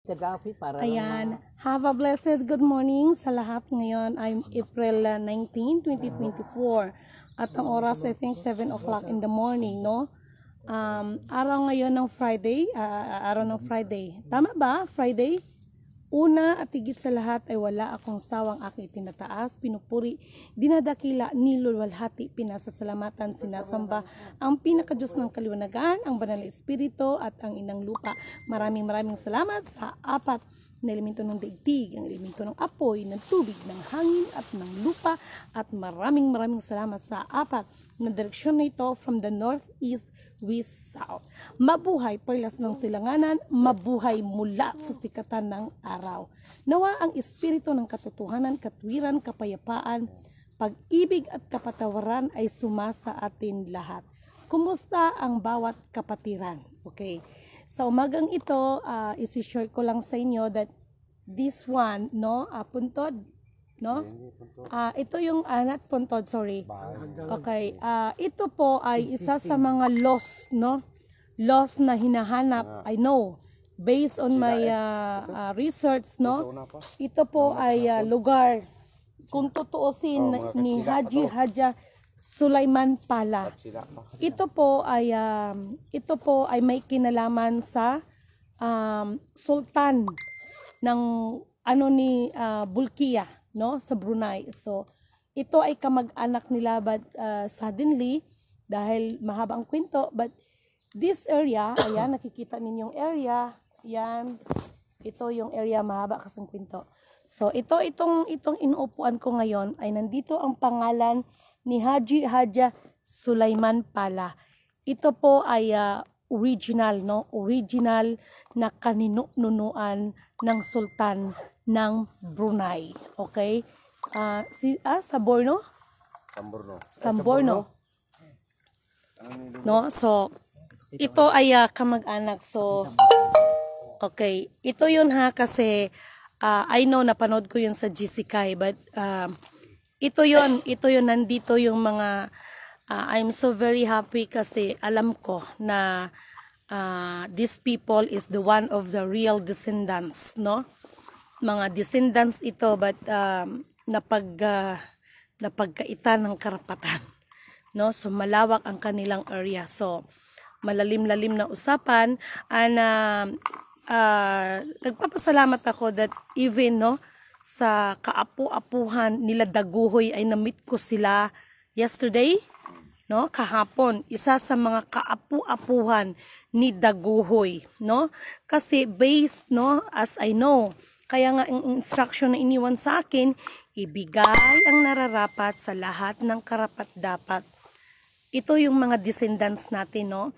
Ayan. Have a blessed good morning sa lahat. Ngayon ay April 19, 2024. At ang oras I think 7 o'clock in the morning, no? Araw ngayon ng Friday. Araw ng Friday. Tama ba? Friday? Una at higit sa lahat ay wala akong sawang aking tinataas, pinupuri, dinadakila, nilulwalhati, pinasasalamatan, sinasamba ang pinakadiyos ng kaliwanagan, ang banal na espiritu at ang inang lupa. Maraming salamat sa apat na elemento ng daigdig, ang elemento ng apoy, ng tubig, ng hangin at ng lupa, at maraming salamat sa apat na direksyon na ito from the north, east, west, south. Mabuhay perlas ng silanganan, mabuhay mula sa sikatan ng araw. Nawa ang espiritu ng katotohanan, katwiran, kapayapaan, pag-ibig at kapatawaran ay sumasa atin lahat. Kumusta ang bawat kapatiran? Okay. Sa umagang ito, isi-share ko lang sa inyo that this one, no, puntod, no? Ito yung, not puntod, sorry. Okay, ito po ay isa sa mga loss, no? Loss na hinahanap, I know, based on my research, no? Ito po ay lugar, kung tutuusin ni Haji Haja Sulaiman Pala. Ito po ay may kinalaman sa sultan ng ni Bulkiah, no, sa Brunei. So ito ay kamag-anak nila, but suddenly, dahil mahaba ang kwento, but this area, ayan, nakikita ninyong area, yan, ito yung area, mahaba kasing kwento. So itong inuupuan ko ngayon ay nandito ang pangalan ni Haji Haja Sulaiman Pala. Ito po ay original, no? Original na kaninunuan ng sultan ng Brunei. Okay? Sa Borno? Samborno. No? So ito ay kamag-anak. So okay, ito yun ha, kasi I know napanood ko yun sa GCK, but ito yun, nandito yung mga I'm so very happy kasi alam ko na these people is the one of the real descendants, no? Mga descendants ito, but napagkaitan ng karapatan, no? So malawak ang kanilang area. So malalim-lalim na usapan, and nagpapasalamat ako that even, no, sa kaapu-apuhan nila Daguhoy ay na-meet ko sila yesterday, no, kahapon. Isa sa mga kaapu-apuhan ni Daguhoy, no, kasi based, no, as I know, kaya nga ang instruction na iniwan sa akin, ibigay ang nararapat sa lahat ng karapat-dapat. Ito yung mga descendants natin, no,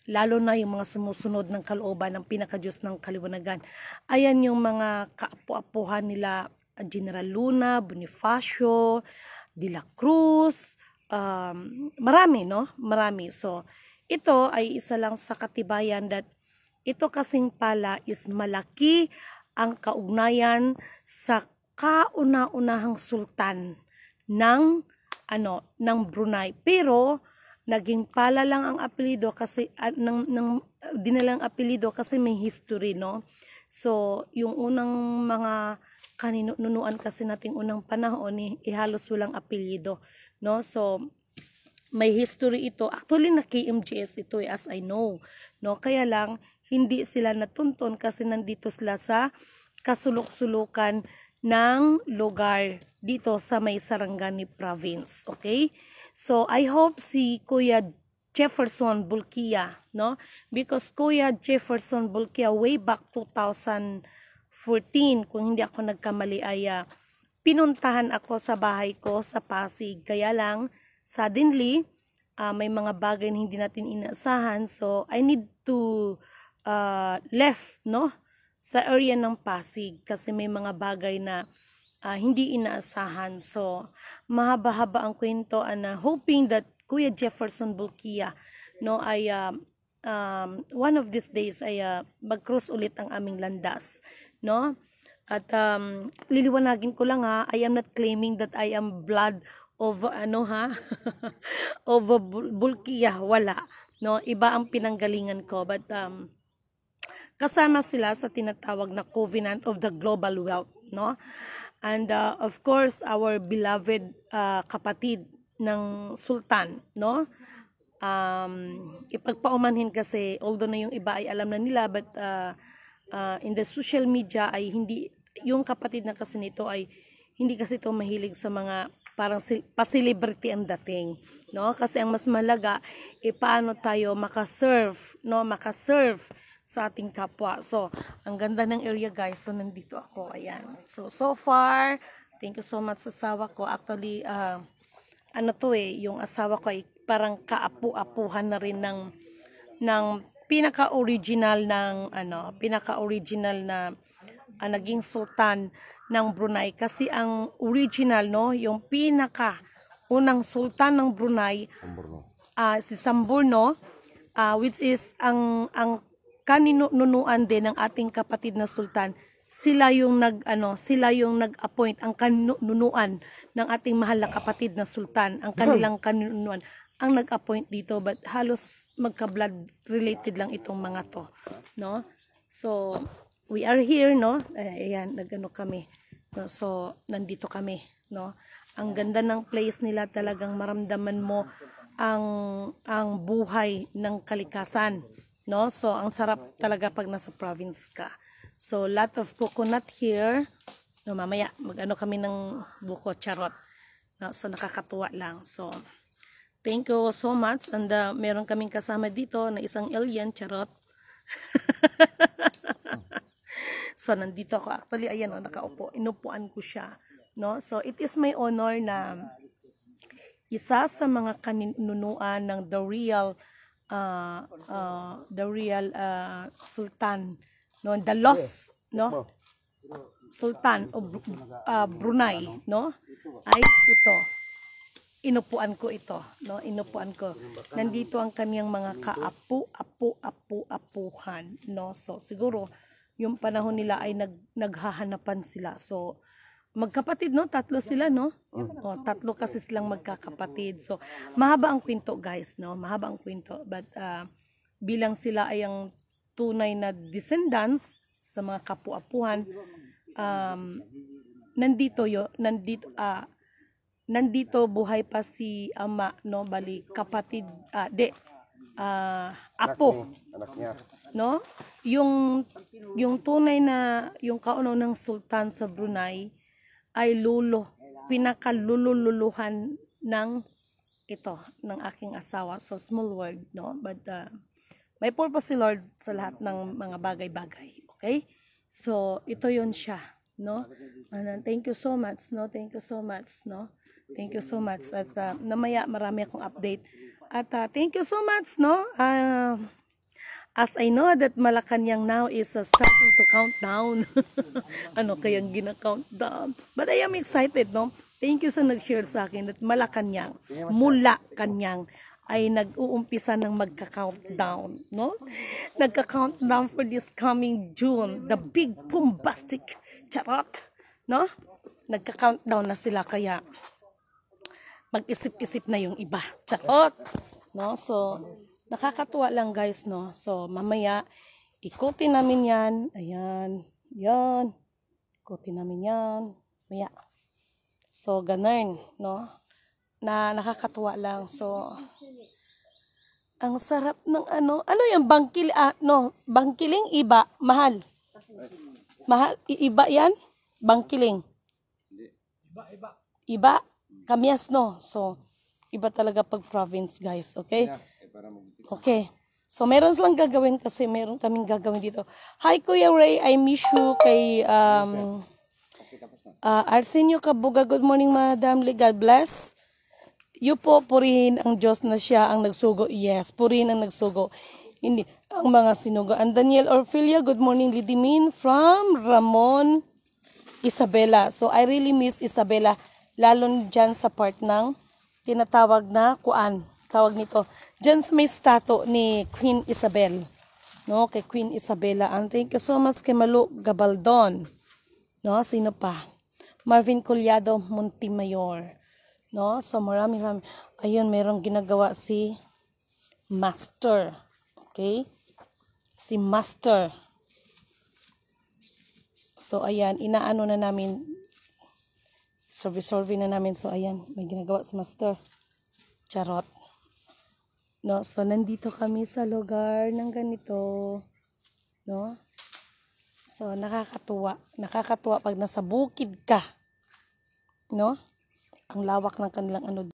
lalo na yung mga sumusunod ng kalooban ng pinakadiyos ng kaliwanagan. Ayan yung mga kaapu-apuhan nila, General Luna, Bonifacio, De la Cruz, marami, no? Marami. So, ito ay isa lang sa katibayan that ito kasing pala is malaki ang kaugnayan sa kauna-unahang sultan ng Brunei. Pero naging Pala lang ang apelyido kasi dinalang apelyido kasi may history, no. So yung unang mga kaninunuan kasi nating unang panahon halos walang apelyido, no. So may history ito. Actually na KMJS ito as I know, no. Kaya lang hindi sila natuntun kasi nandito sila sa kasulok-sulukan ng lugar dito sa may Sarangani province. Okay? So I hope si Kuya Jefferson Bulkiah, no? Because Kuya Jefferson Bulkiah way back 2014, kung hindi ako nagkamali, ay pinuntahan ako sa bahay ko sa Pasig. Kaya lang suddenly may mga bagay na hindi natin inaasahan, so I need to left, no, sa area ng Pasig kasi may mga bagay na hindi inaasahan. So mahaba-haba ang kwento, hoping that Kuya Jefferson Bulkiah, no, ay one of these days ay mag-cross ulit ang aming landas, no. At liliwanagin ko lang ha, I am not claiming that I am blood of of Bulkiah, wala, no, iba ang pinanggalingan ko, but kasama sila sa tinatawag na Covenant of the Global Wealth, no? And of course, our beloved kapatid ng Sultan, no? Ipagpaumanhin kasi, although na yung iba ay alam na nila, but in the social media ay hindi, yung kapatid na kasi nito ay hindi kasi ito mahilig sa mga parang pa-celebrity ang dating, no? Kasi ang mas malaga paano tayo makaserve, no? Makaserve sa ating kapwa. So, ang ganda ng area, guys. So, nandito ako. Ayan. So far, thank you so much sa asawa ko. Actually, yung asawa ko ay parang kaapu-apuhan na rin ng pinaka-original na naging sultan ng Brunei, kasi ang original, no, yung pinaka unang sultan ng Brunei, si Samburno, which is ang kaninunuan din ng ating kapatid na sultan. Sila yung nag-appoint, ang kaninunuan ng ating mahal na kapatid na sultan, ang kanilang kaninunuan ang nag-appoint dito, but halos magka-blood related lang itong mga to, no? So we are here, no? Ayan, nagano kami. No? So, nandito kami, no? Ang ganda ng place nila, talagang maramdaman mo ang buhay ng kalikasan, no? So, ang sarap talaga pag nasa province ka. So, lot of coconut here. No, mamaya, mag-ano kami ng buko, charot. No? So, nakakatuwa lang. So, thank you so much. And meron kaming kasama dito na isang alien, charot. So, nandito ako. Actually, ayan, nakaupo. Inupuan ko siya. No? So, it is my honor na isa sa mga kaninunuan ng the real sultan, no? The lost, no? Sultan of Brunei, no? Ay, ito. Inupuan ko ito, no? Inupuan ko. Nandito ang kaniyang mga kaapu-apuhan, no? So, siguro, yung panahon nila ay naghahanapan sila. So, magkapatid, no? Tatlo sila, no? O, tatlo kasi silang magkakapatid. So, mahaba ang kwento, guys, no? Mahaba ang kwento. But, bilang sila ay ang tunay na descendants sa mga kapu-apuhan, nandito buhay pa si ama, no? Bali, kapatid, apo, no? Yung tunay na yung kaunang sultan sa Brunei ay pinakalululuhan ng aking asawa. So, small word, no? But may purpose si Lord sa lahat ng mga bagay-bagay, okay? So, ito yon siya, no? And thank you so much, no? Thank you so much, no? Thank you so much. At namaya marami akong update. At thank you so much, no? As I know that Malacanang now is starting to count down. Ano kayang gina-count down? But I am excited, no? Thank you sa nag-share sa akin that Malacanang, mula Kanyang, ay nag-uumpisa ng magka-countdown, no? Nagka-countdown for this coming June, the big bombastic charot, no? Nagka-countdown na sila, kaya mag-isip-isip na yung iba. Charot! No? So, nakakatuwa lang, guys, no? So, mamaya, ikutin namin yan. Ayan. Yan. Ikutin namin yan. Mamaya. So, ganun, no? Na nakakatuwa lang. So, ang sarap ng ano yung bangkiling iba, mahal. Mahal, iba yan? Bangkiling. Iba. Kamyas, no? So, iba talaga pag province, guys. Okay? Okay. So, meron silang gagawin kasi meron kaming gagawin dito. Hi, Kuya Ray. I miss you kay Arsenio Kabuga. Good morning, Madam Lee. God bless. You po, purihin ang Diyos na siya ang nagsugo. Yes, purihin ang nagsugo. Hindi, ang mga sinugo. And Daniel Orfilia, good morning, Lidimin from Ramon Isabela. So, I really miss Isabela. Lalo dyan sa part ng tinatawag na tawag nito. Dyan sa may statue ni Queen Isabel. No, kay Queen Isabela. And thank you so much kay Malu Gabaldon. No, sino pa? Marvin Collado Montemayor. No, so marami. Ayun, merong ginagawa si Master. Okay? Si Master. So, ayan, inaano na namin, survey na namin. So, ayan, may ginagawa si Master. Charot. No, so, nandito kami sa lugar ng ganito. No? So, nakakatuwa. Nakakatuwa pag nasa bukid ka. No? Ang lawak ng kanilang ano.